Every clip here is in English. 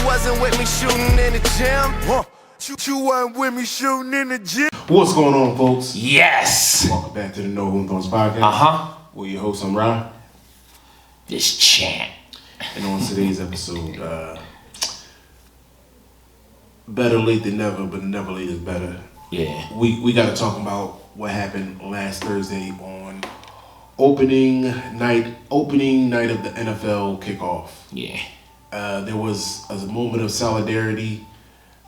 wasn't with me shooting in the gym. You wasn't with me shooting in the gym. What's going on, folks? Yes. Welcome back to the No Hoom Thoughts podcast. We're your host, I'm Ryan. This champ. And on today's episode, better late than never, but never late is better. Yeah. We got to talk about what happened last Thursday on opening night of the NFL kickoff. Yeah. There was a moment of solidarity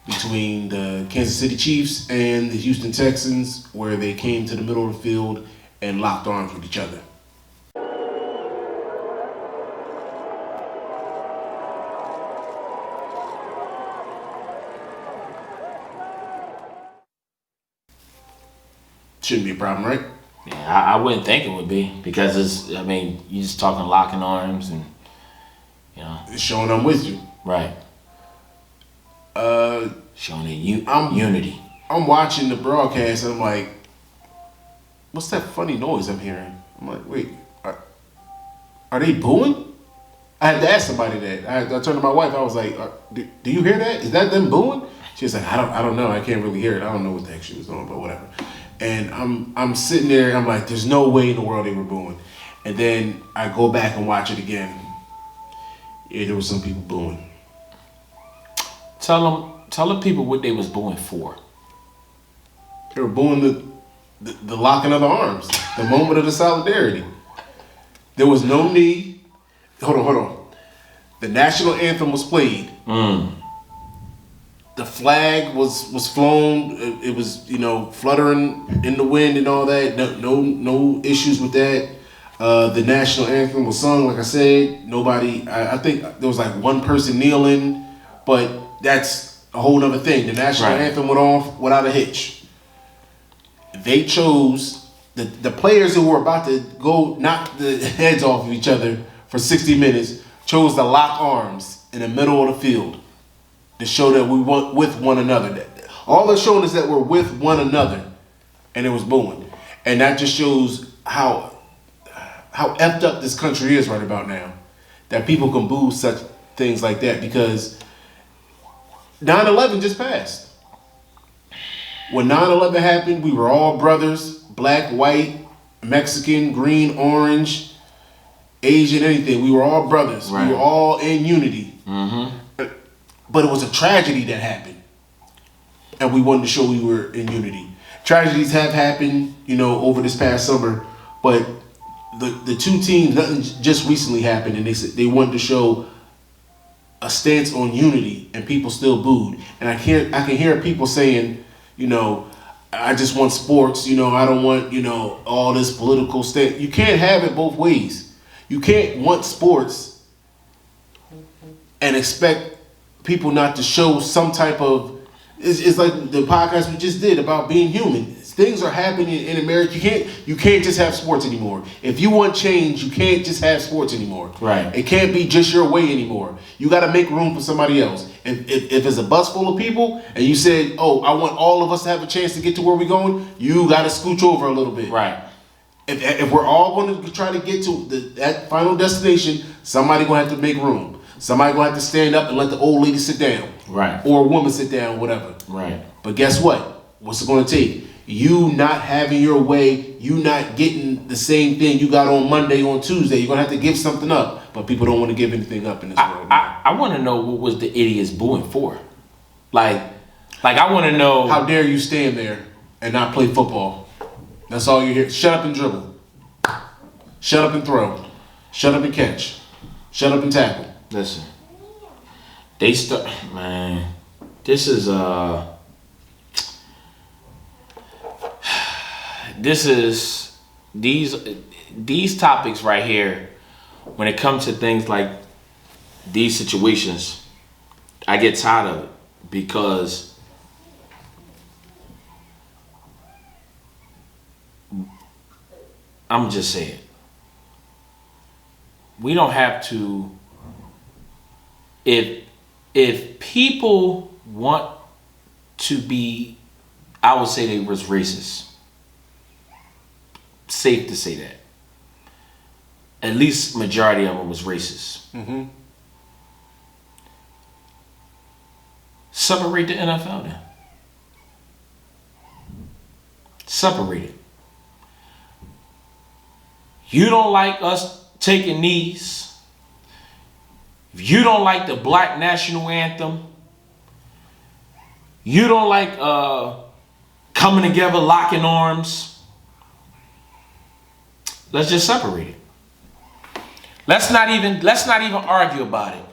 between the Kansas City Chiefs and the Houston Texans, where they came to the middle of the field and locked arms with each other. Shouldn't be a problem, right? Yeah, I wouldn't think it would be, because you're just talking locking arms and, It's showing I'm with you. Right. Showing unity. I'm watching the broadcast and I'm like, what's that funny noise I'm hearing? I'm like, wait, are they booing? I had to ask somebody that. I turned to my wife. I was like, do you hear that? Is that them booing? She was like, I don't know. I can't really hear it. I don't know what the heck she was doing, but whatever. And I'm sitting there and I'm like, there's no way in the world they were booing. And then I go back and watch it again. Yeah, there were some people booing. Tell the people what they was booing for. They were booing the locking of the arms, the moment of the solidarity. There was no knee. Hold on. The national anthem was played. The flag was flown. It was, fluttering in the wind and all that. No issues with that. The national anthem was sung, like I said. Nobody. I think there was like one person kneeling, but that's a whole other thing. The national anthem went off without a hitch. They chose the players who were about to go knock the heads off of each other for 60 minutes chose to lock arms in the middle of the field to show that we were with one another. All they're showing is that we're with one another, and it was booing. And that just shows how effed up this country is right about now, that people can boo such things like that, because 9/11 just passed. When 9/11 happened, we were all brothers, black, white, Mexican, green, orange, Asian, anything. We were all brothers. Right. We were all in unity. Mm-hmm. But it was a tragedy that happened, and we wanted to show we were in unity. Tragedies have happened, over this past summer, but the two teams, nothing just recently happened, and they said they wanted to show a stance on unity, and people still booed. And I can hear people saying, I just want sports, I don't want, all this political stance. You can't have it both ways. You can't want sports and expect people not to show some type of, it's like the podcast we just did about being human. Things are happening in America. You can't just have sports anymore. If you want change, you can't just have sports anymore. Right. It can't be just your way anymore. You got to make room for somebody else. If it's a bus full of people and you said, oh, I want all of us to have a chance to get to where we're going, you got to scooch over a little bit. Right. If we're all going to try to get to that final destination, somebody going to have to make room. Somebody going to have to stand up and let the old lady sit down. Right. Or a woman sit down, whatever. Right. But guess what? What's it going to take? You not having your way, you not getting the same thing you got on Monday, on Tuesday. You're going to have to give something up. But people don't want to give anything up in this world. I want to know what was the idiots booing for. Like I want to know. How dare you stand there and not play football? That's all you hear. Shut up and dribble. Shut up and throw. Shut up and catch. Shut up and tackle. Listen. This is these topics right here, when it comes to things like these situations, I get tired of it, because I'm just saying, we don't have to, if people want to be, I would say they was racist. Safe to say that. At least majority of them was racist. Mm-hmm. Separate the NFL then. Separate it. You don't like us taking knees. If you don't like the black national anthem, you don't like coming together, locking arms, let's just separate it. Let's not even argue about it.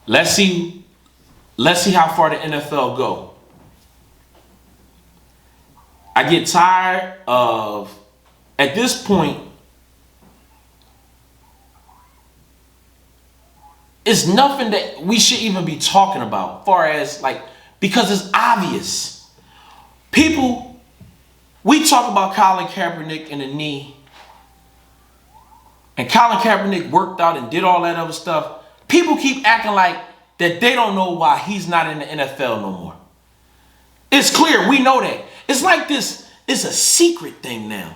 Let's see how far the NFL go. I get tired of, at this point, it's nothing that we should even be talking about, far as like, because it's obvious. People, we talk about Colin Kaepernick and the knee, and Colin Kaepernick worked out and did all that other stuff. People keep acting like that they don't know why he's not in the NFL no more. It's clear, we know that. It's like this, it's a secret thing now.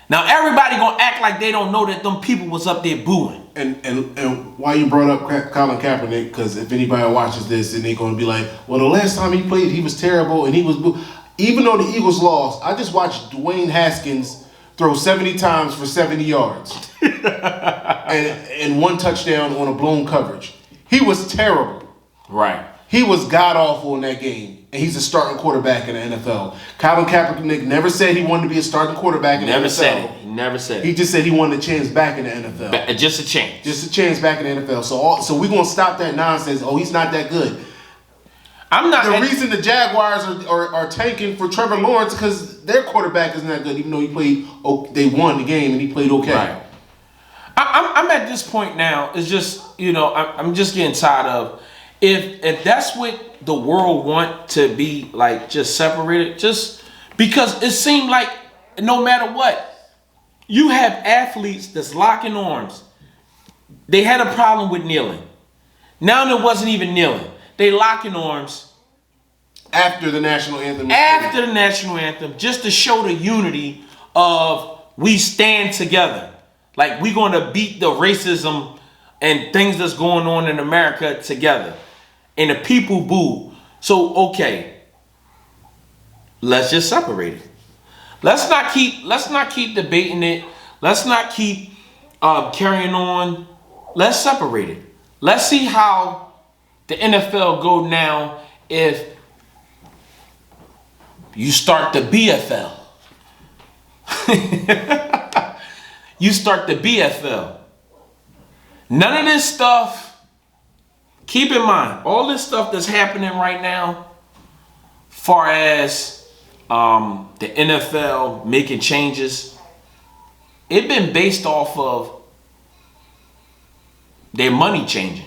Now everybody gonna act like they don't know that them people was up there booing. And why you brought up Colin Kaepernick, because if anybody watches this, and they're gonna be like, well, the last time he played, he was terrible, and he was booed. Even though the Eagles lost, I just watched Dwayne Haskins throw 70 times for 70 yards. and one touchdown on a blown coverage. He was terrible. Right. He was god-awful in that game, and he's a starting quarterback in the NFL. Colin Kaepernick never said he wanted to be a starting quarterback in the NFL. Never said it. He never said it. He just said he wanted a chance back in the NFL. Just a chance. Just a chance back in the NFL. So we're going to stop that nonsense. Oh, he's not that good. I'm not. The reason the Jaguars are tanking for Trevor Lawrence because their quarterback isn't that good, even though he played. They won the game and he played okay. Right. I'm at this point now. It's just, I'm just getting tired of, if that's what the world want to be, like, just separated, just because it seemed like no matter what, you have athletes that's locking arms. They had a problem with kneeling. Now there wasn't even kneeling. They locking arms after the national anthem. After the national anthem, just to show the unity of we stand together. Like, we're going to beat the racism and things that's going on in America together. And the people boo. So, okay, let's just separate it. Let's not keep debating it. Let's not keep carrying on. Let's separate it. Let's see how the NFL go now if you start the BFL. You start the BFL. None of this stuff, keep in mind, all this stuff that's happening right now, far as the NFL making changes, it been based off of their money changing.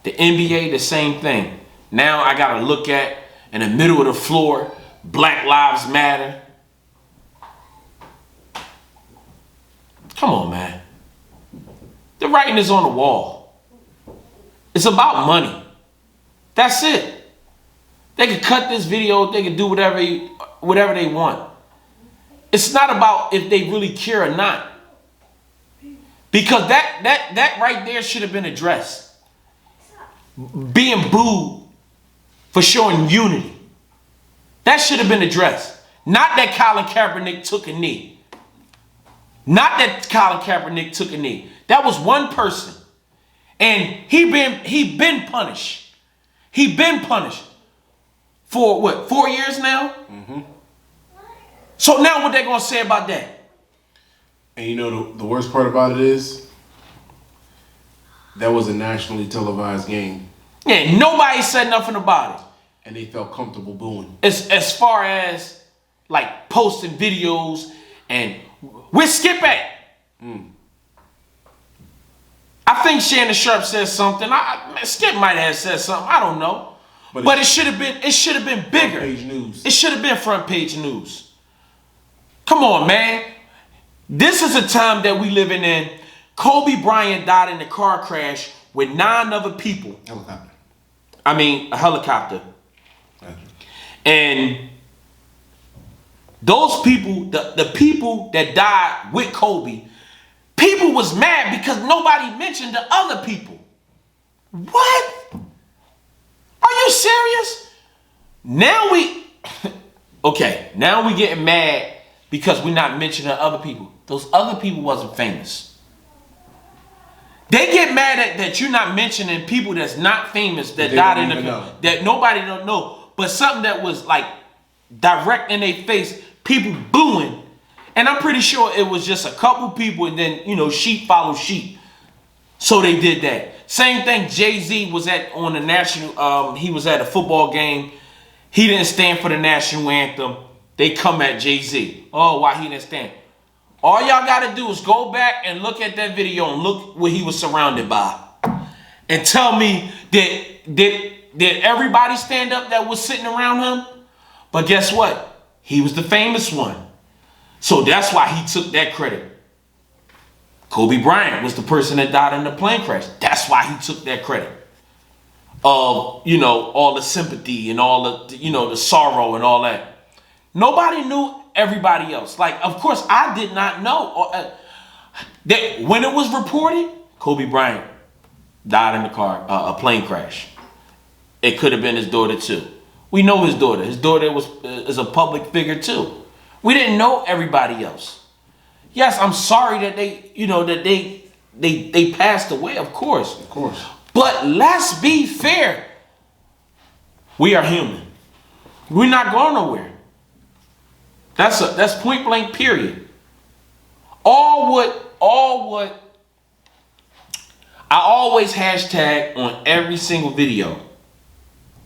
The NBA, the same thing. Now I gotta look at, in the middle of the floor, Black Lives Matter. Come on, man. The writing is on the wall. It's about money. That's it. They could cut this video. They could do whatever they want. It's not about if they really care or not. Because that right there should have been addressed. Being booed for showing unity. That should have been addressed. Not that Colin Kaepernick took a knee. Not that Colin Kaepernick took a knee. That was one person. And he been punished. He been punished. For what, 4 years now? Mm-hmm. So now what they gonna say about that? And you know the worst part about it is, that was a nationally televised game. Yeah, nobody said nothing about it. And they felt comfortable booing. As far as like posting videos and where Skip at? I think Shannon Sharp said something. Skip might have said something. I don't know. But it should have been bigger. Front page news. It should have been front page news. Come on, man. This is a time that we living in. Kobe Bryant died in a car crash with 9 other people. Helicopter. I mean, a helicopter. And those people, the people that died with Kobe, People was mad because nobody mentioned the other people. What? Are you serious? Now we getting mad because we're not mentioning other people. Those other people wasn't famous. They get mad at that you're not mentioning people that's not famous that died in the that nobody don't know, but something that was like direct in their face, people booing. And I'm pretty sure it was just a couple people, and then sheep follow sheep. So they did that. Same thing. Jay-Z was on the national. He was at a football game. He didn't stand for the national anthem. They come at Jay-Z. Oh, why he didn't stand? All y'all got to do is go back and look at that video and look what he was surrounded by, and tell me did everybody stand up that was sitting around him? But guess what? He was the famous one. So that's why he took that credit. Kobe Bryant was the person that died in the plane crash. That's why he took that credit. Of, all the sympathy and all the, the sorrow and all that. Nobody knew everybody else. Like, of course, I did not know. That when it was reported, Kobe Bryant died in a plane crash. It could have been his daughter too. We know his daughter. His daughter is a public figure too. We didn't know everybody else. Yes, I'm sorry that they passed away, of course. Of course. But let's be fair. We are human. We're not going nowhere. That's point blank, period. All what I always hashtag on every single video,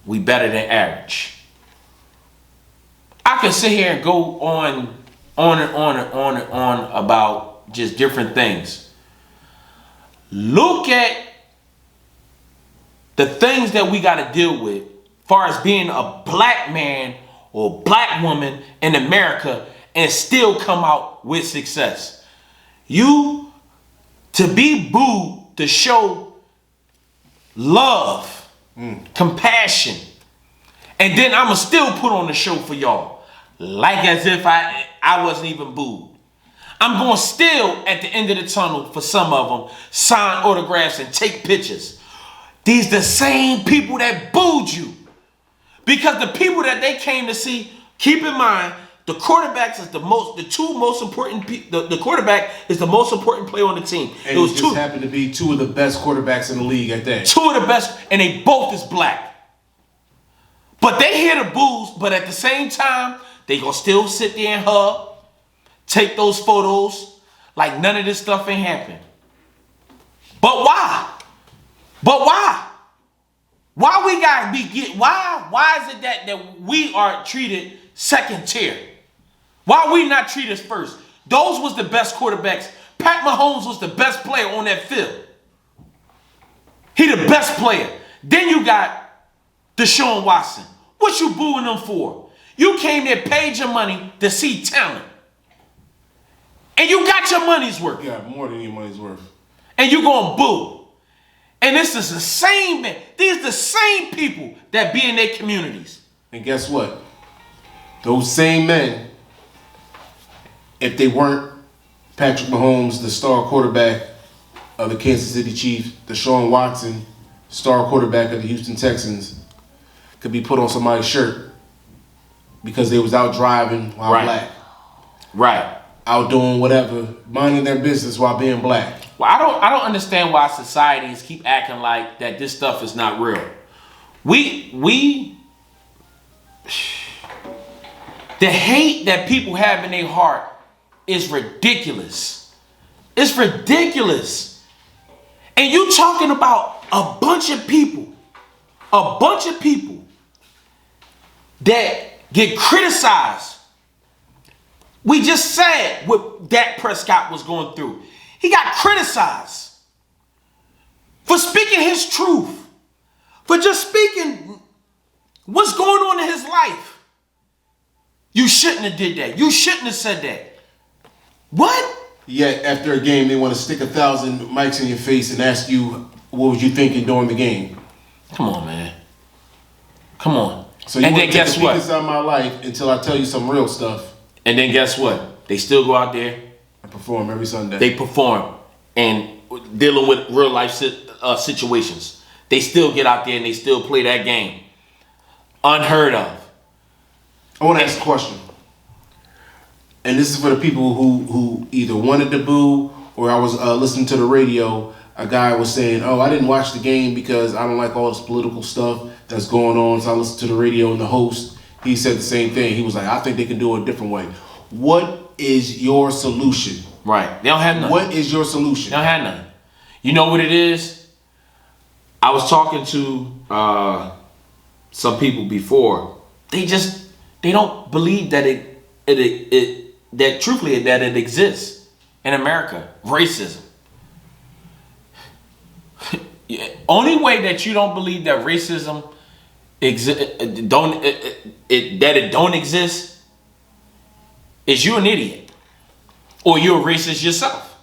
we better than average. I can sit here and go on and on about just different things. Look at the things that we got to deal with as far as being a black man or black woman in America and still come out with success. You to be booed to show love, compassion, and then I'ma still put on the show for y'all. Like as if I wasn't even booed. I'm going still at the end of the tunnel for some of them sign autographs and take pictures. These the same people that booed you. Because the people that they came to see, keep in mind, the quarterbacks is the quarterback is the most important player on the team. And it just happened to be two of the best quarterbacks in the league at that. Two of the best, and they both is black. But they hear the boos, but at the same time, they gonna still sit there and hug, take those photos, like none of this stuff ain't happened. But why? Why we gotta why is it that we are treated second tier? Why we not treated first? Those was the best quarterbacks. Pat Mahomes was the best player on that field. He the best player. Then you got Deshaun Watson. What you booing them for? You came there, paid your money to see talent. And you got your money's worth. You got more than your money's worth. And you gonna boo. And this is the same man. These the same people that be in their communities. And guess what? Those same men, if they weren't Patrick Mahomes, the star quarterback of the Kansas City Chiefs, Deshaun Watson, star quarterback of the Houston Texans, could be put on somebody's shirt because they was out driving while black. Right. Out doing whatever, minding their business while being black. Well, I don't understand why societies keep acting like that this stuff is not real. The hate that people have in their heart is ridiculous. It's ridiculous. And you talking about a bunch of people that get criticized. We just said what Dak Prescott was going through. He got criticized for speaking his truth, for just speaking what's going on in his life. You shouldn't have did that. You shouldn't have said that. What? Yet after a game, they want to stick 1,000 mics in your face and ask you, what was you thinking during the game? Come on, man. Come on. So you want to take the weakest out of my life until I tell you some real stuff. And then guess what? They still go out there and perform every Sunday. They perform. and dealing with real life situations. They still get out there and they still play that game. Unheard of. I want to ask a question. And this is for the people who either wanted to boo or I was listening to the radio. A guy was saying, "Oh, I didn't watch the game because I don't like all this political stuff that's going on." So I listened to the radio, and the host, he said the same thing. He was like, "I think they can do it a different way." What is your solution? Right. They don't have none. What is your solution? They don't have none. You know what it is? I was talking to some people before. They don't believe that that truthfully that it exists in America. Racism. Only way that you don't believe that racism that it don't exist is you're an idiot, or you're a racist yourself.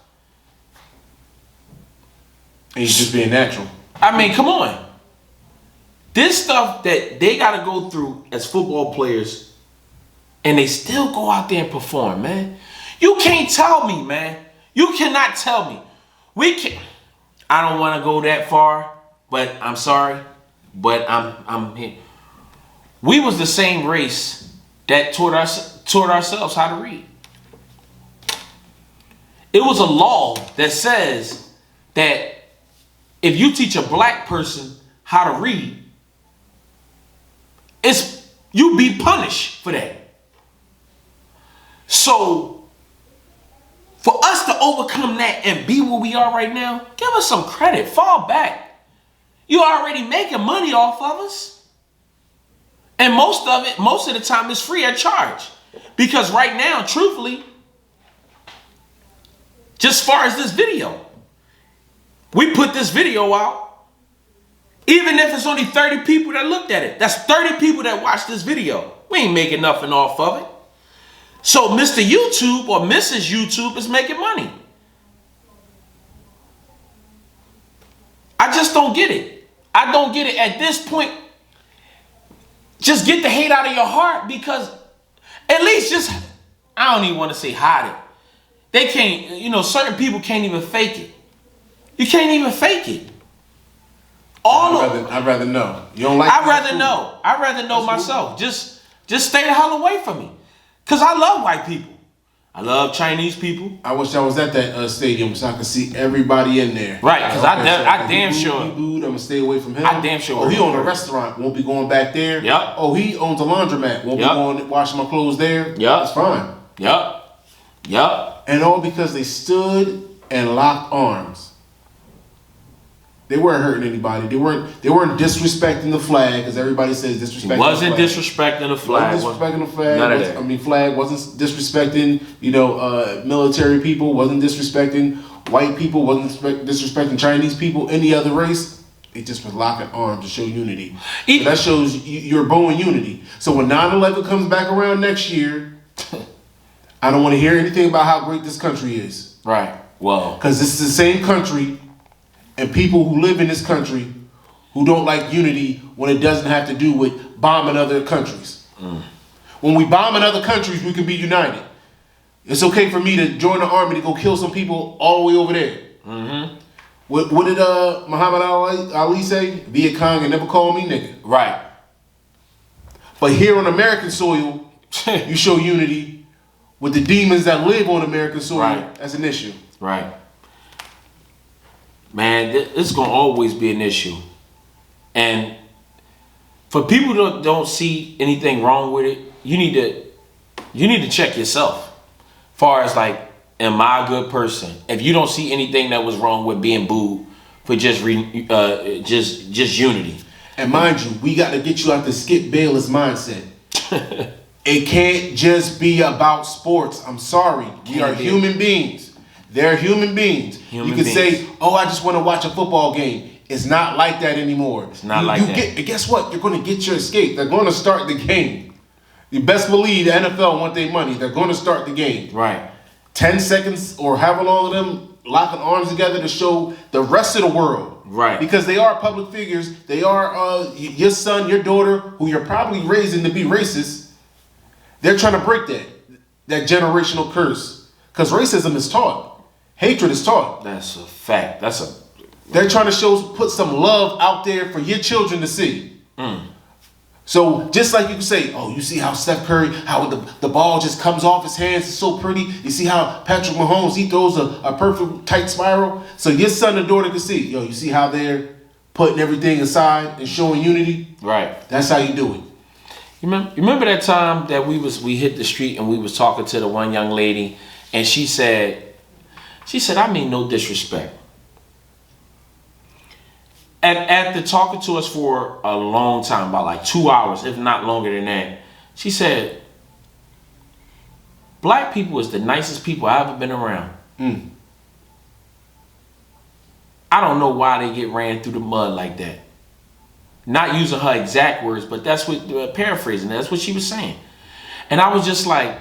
And he's just being natural. I mean, come on. This stuff that they got to go through as football players, and they still go out there and perform, man. You can't tell me, man. You cannot tell me. I don't want to go that far, but I'm sorry, but I'm here. We was the same race that taught ourselves how to read. It was a law that says that if you teach a black person how to read, you be punished for that. So for us to overcome that and be where we are right now, give us some credit. Fall back. You're already making money off of us. And most of the time, is free of charge. Because right now, truthfully, just as far as this video, we put this video out. Even if it's only 30 people that looked at it, that's 30 people that watched this video. We ain't making nothing off of it. So Mr. YouTube or Mrs. YouTube is making money. I just don't get it. I don't get it at this point. Just get the hate out of your heart, because at least I don't even want to say hide it. They can't, certain people can't even fake it. You can't even fake it. I'd rather know. You don't like I'd rather know. I'd rather know myself. Just stay the hell away from me. Because I love white people. I love Chinese people. I wish I was at that stadium so I could see everybody in there. Right, because I damn sure. He booed, I'm going to stay away from him. I damn sure. Oh, he owned a restaurant, won't be going back there. Yep. Oh, he owns a laundromat, won't be going washing my clothes there. Yep. That's fine. Yep. And all because they stood and locked arms. They weren't hurting anybody. They weren't disrespecting the flag, because everybody says disrespecting the flag. Wasn't disrespecting the flag. Wasn't disrespecting the flag. None of that. Flag wasn't disrespecting, military people, wasn't disrespecting white people, wasn't disrespecting Chinese people, any other race. They just was locking arms to show unity. So that shows you're bowing unity. So when 9/11 comes back around next year, I don't want to hear anything about how great this country is. Right. Well, because this is the same country, and people who live in this country who don't like unity when it doesn't have to do with bombing other countries. When we bomb in other countries, we can be united. It's okay for me to join the army to go kill some people all the way over there. Mm-hmm. What did Muhammad Ali say? Viet Cong and never call me nigga. Right. But here on American soil, you show unity with the demons that live on American soil. Right. As an issue. Right. Man, it's going to always be an issue. And for people that don't see anything wrong with it, you need to check yourself. Far as like, am I a good person? If you don't see anything that was wrong with being booed for just unity. And mind you, we got to get you out the Skip Bayless mindset. It can't just be about sports. I'm sorry. We are human beings. They're human beings. You can say, oh, I just want to watch a football game. It's not like that anymore. It's not like that. Guess what? You're going to get your escape. They're going to start the game. You best believe the NFL want their money. They're going to start the game. Right. 10 seconds or however long of them locking arms together to show the rest of the world. Right. Because they are public figures. They are your son, your daughter, who you're probably raising to be racist. They're trying to break that generational curse. Because racism is taught. Hatred is taught. That's a fact. They're trying to put some love out there for your children to see. So just like you can say, oh, you see how Steph Curry, how the ball just comes off his hands, it's so pretty. You see how Patrick Mahomes, he throws a perfect tight spiral. So your son and daughter can see, yo, you see how they're putting everything aside and showing unity? Right. That's how you do it. You remember that time that we hit the street and we was talking to the one young lady, and she said, I mean no disrespect. After talking to us for a long time, about like 2 hours, if not longer than that, she said, black people is the nicest people I've ever been around. I don't know why they get ran through the mud like that. Not using her exact words, but that's what, paraphrasing, that's what she was saying. And I was just like,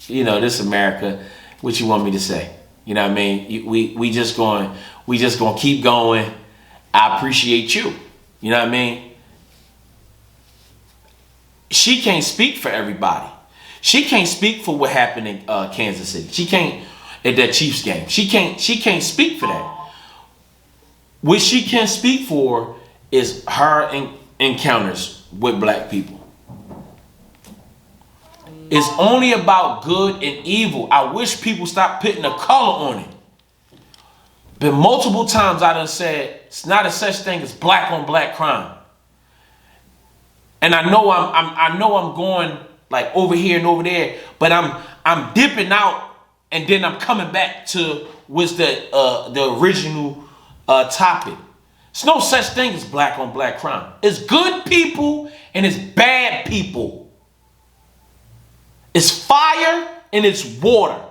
you know, this America, what you want me to say? You know what I mean? We just going to keep going. I appreciate you. You know what I mean? She can't speak for everybody. She can't speak for what happened in Kansas City. She can't at that Chiefs game. She can't speak for that. What she can speak for is her encounters with black people. It's only about good and evil. I wish people stop putting a color on it. But multiple times I done said it's not a such thing as black on black crime. And I know I'm going like over here and over there, but I'm dipping out and then I'm coming back to what's the original topic. It's no such thing as black on black crime. It's good people and it's bad people. It's fire and it's water.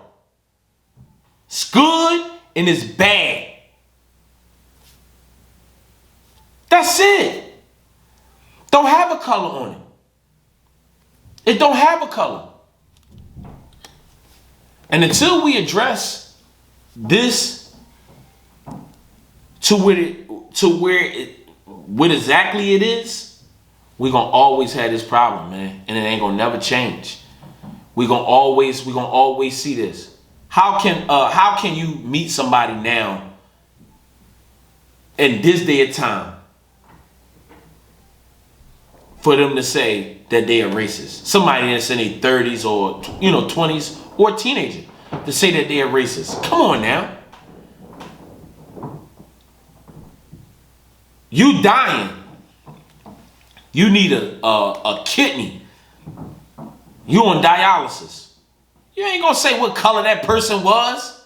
It's good and it's bad. That's it. Don't have a color on it. It don't have a color. And until we address this to what exactly it is, we're gonna always have this problem, man, and it ain't gonna never change. We're gonna always see this. How can you meet somebody now in this day of time for them to say that they are racist? Somebody that's in their 30s or 20s or a teenager to say that they are racist. Come on now. You dying. You need a kidney. You on dialysis. You ain't gonna say what color that person was.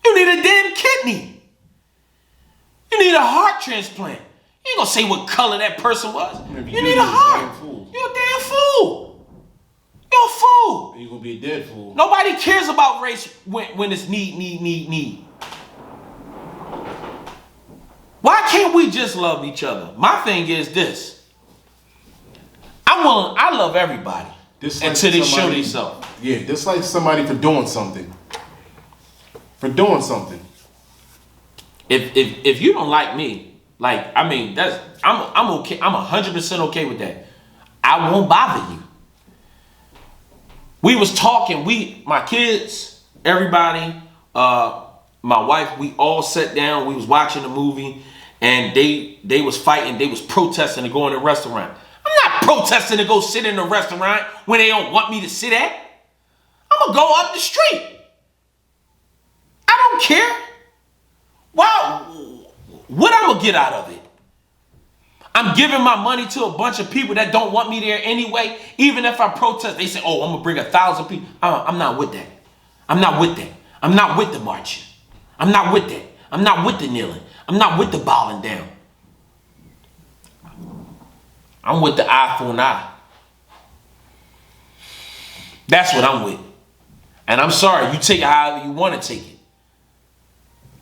You need a damn kidney. You need a heart transplant. You ain't gonna say what color that person was. You need a heart. You're a damn fool. You're a fool. You're gonna be a dead fool. Nobody cares about race when it's need. Why can't we just love each other? My thing is this. I love everybody. Until they show themselves. Yeah, dislike somebody for doing something. If you don't like me, I'm okay. I'm 100% okay with that. I won't bother you. We was talking. My kids, everybody, my wife. We all sat down. We was watching a movie, and they was fighting. They was protesting to go in a restaurant. I'm not protesting to go sit in a restaurant when they don't want me to sit at. I'm gonna go up the street. I don't care. Wow, what I'm gonna get out of it? I'm giving my money to a bunch of people that don't want me there anyway. Even if I protest, they say, "Oh, I'm gonna bring 1,000 people." I'm not with that. I'm not with that. I'm not with the marching. I'm not with that. I'm not with the kneeling. I'm not with the bowing down. I'm with the eye for an eye. That's what I'm with. And I'm sorry, you take it however you want to take it.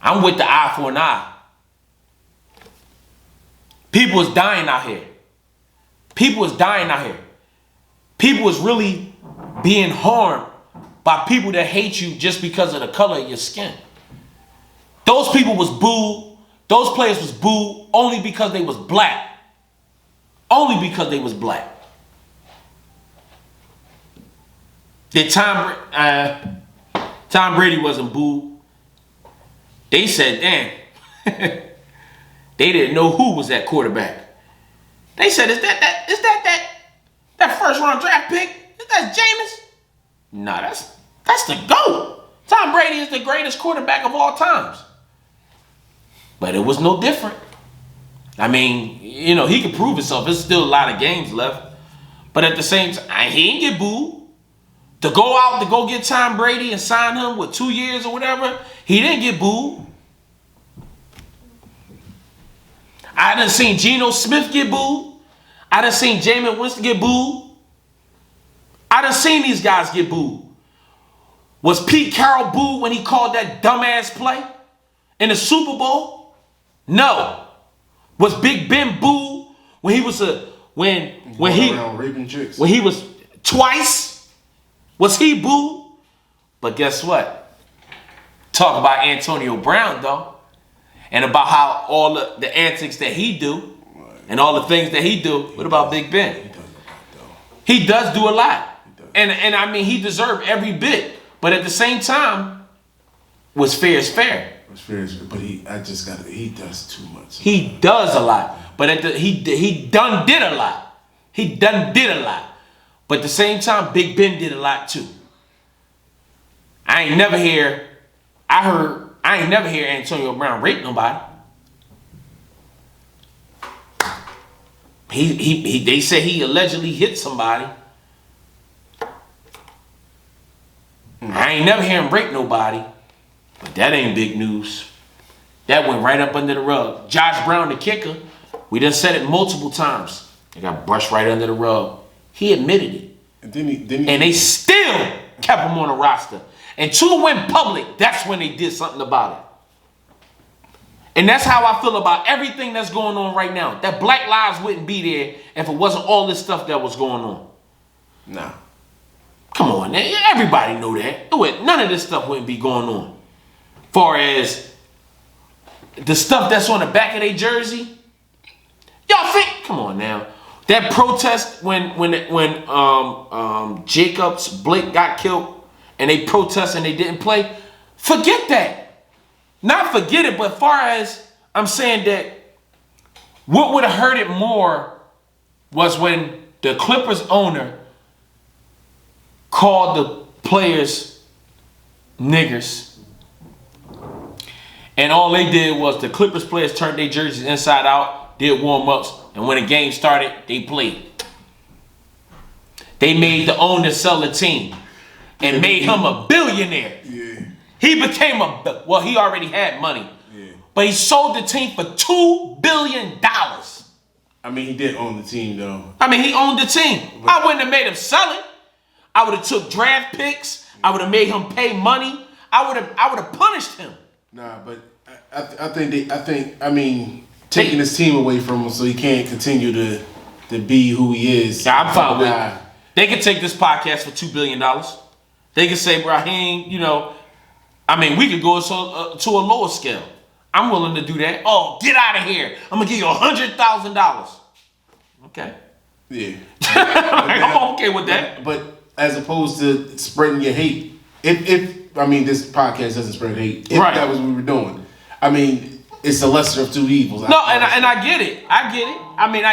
I'm with the eye for an eye. People is dying out here. People is really being harmed by people that hate you just because of the color of your skin. Those people was booed. Those players was booed only because they was black. Only because they was black. Did Tom Tom Brady wasn't booed. They said, damn. They didn't know who was that quarterback. They said, is that first round draft pick? Is that Jameis? Nah, that's the GOAT. Tom Brady is the greatest quarterback of all times. But it was no different. I mean, you know, he could prove himself. There's still a lot of games left. But at the same time, he didn't get booed. To go out to go get Tom Brady and sign him with 2 years or whatever, he didn't get booed. I done seen Geno Smith get booed. I done seen Jameis Winston get booed. I done seen these guys get booed. Was Pete Carroll booed when he called that dumbass play in the Super Bowl? No. Was Big Ben booed when he was when he was twice? Was he booed? But guess what? Talk about Antonio Brown though, and about how all the antics that he do, and all the things that he do. What about Big Ben? He does do a lot, and I mean he deserved every bit. But at the same time, what's fair is fair. What's fair is fair. But he does too much. He does a lot, but he done did a lot. He done did a lot. But at the same time, Big Ben did a lot too. I ain't never hear Antonio Brown rape nobody. They say he allegedly hit somebody. I ain't never hear him rape nobody. But that ain't big news. That went right up under the rug. Josh Brown, the kicker, we done said it multiple times. It got brushed right under the rug. He admitted it. And they still kept him on the roster. Until it went public, that's when they did something about it. And that's how I feel about everything that's going on right now. That Black Lives wouldn't be there if it wasn't all this stuff that was going on. Nah. Come on, everybody know that. None of this stuff wouldn't be going on. Far as the stuff that's on the back of their jersey, y'all think? Come on now. That protest when Jacobs Blake got killed and they protested and they didn't play, forget that. Not forget it, but far as I'm saying that what would have hurt it more was when the Clippers owner called the players niggers. And all they did was the Clippers players turned their jerseys inside out, did warm-ups, and when the game started, they played. They made the owner sell the team and made him a billionaire. Yeah. He became he already had money. Yeah. But he sold the team for $2 billion. I mean, he did own the team, though. I mean, he owned the team. I wouldn't have made him sell it. I would have took draft picks. I would have made him pay money. I would have punished him. Nah, but I think taking his team away from him so he can't continue to be who he is. Yeah, I'm fine with it. They could take this podcast for $2 billion. They could say, bro, he ain't, we could go to a lower scale. I'm willing to do that. Oh, get out of here. I'm going to give you $100,000. Okay. Yeah. I'm okay with that. But as opposed to spreading your hate, if this podcast doesn't spread hate, if that was what we were doing, it's the lesser of two evils. No, and I get it. I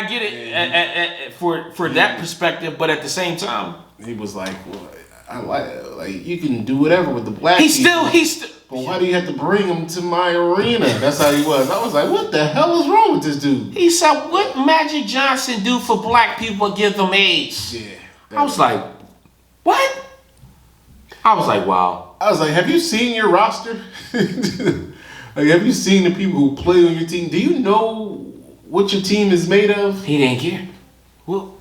get it for that perspective, but at the same time, he was like, well, I like you can do whatever with the black he's people. Still. But why do you have to bring him to my arena? That's how he was. I was like, what the hell is wrong with this dude? He said, what Magic Johnson do for black people? Give them AIDS. Yeah. I was like, what? I was like, wow. I was like, have you seen your roster? Have you seen the people who play on your team? Do you know what your team is made of? He didn't care. Well,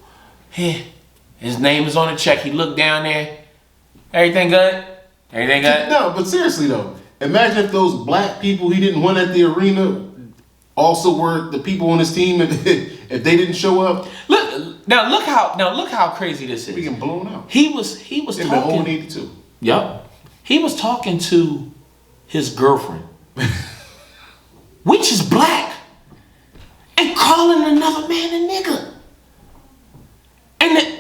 his name is on the check. He looked down there. Everything good? Everything good? No, but seriously though, imagine if those black people he didn't want at the arena also were the people on his team if they didn't show up. Look how crazy this is. We getting blown out. He was talking. 82. Yep. He was talking to his girlfriend, which is black, and calling another man a nigga. And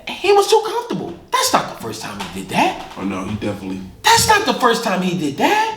he was too comfortable. That's not the first time he did that. definitely. That's not the first time he did that.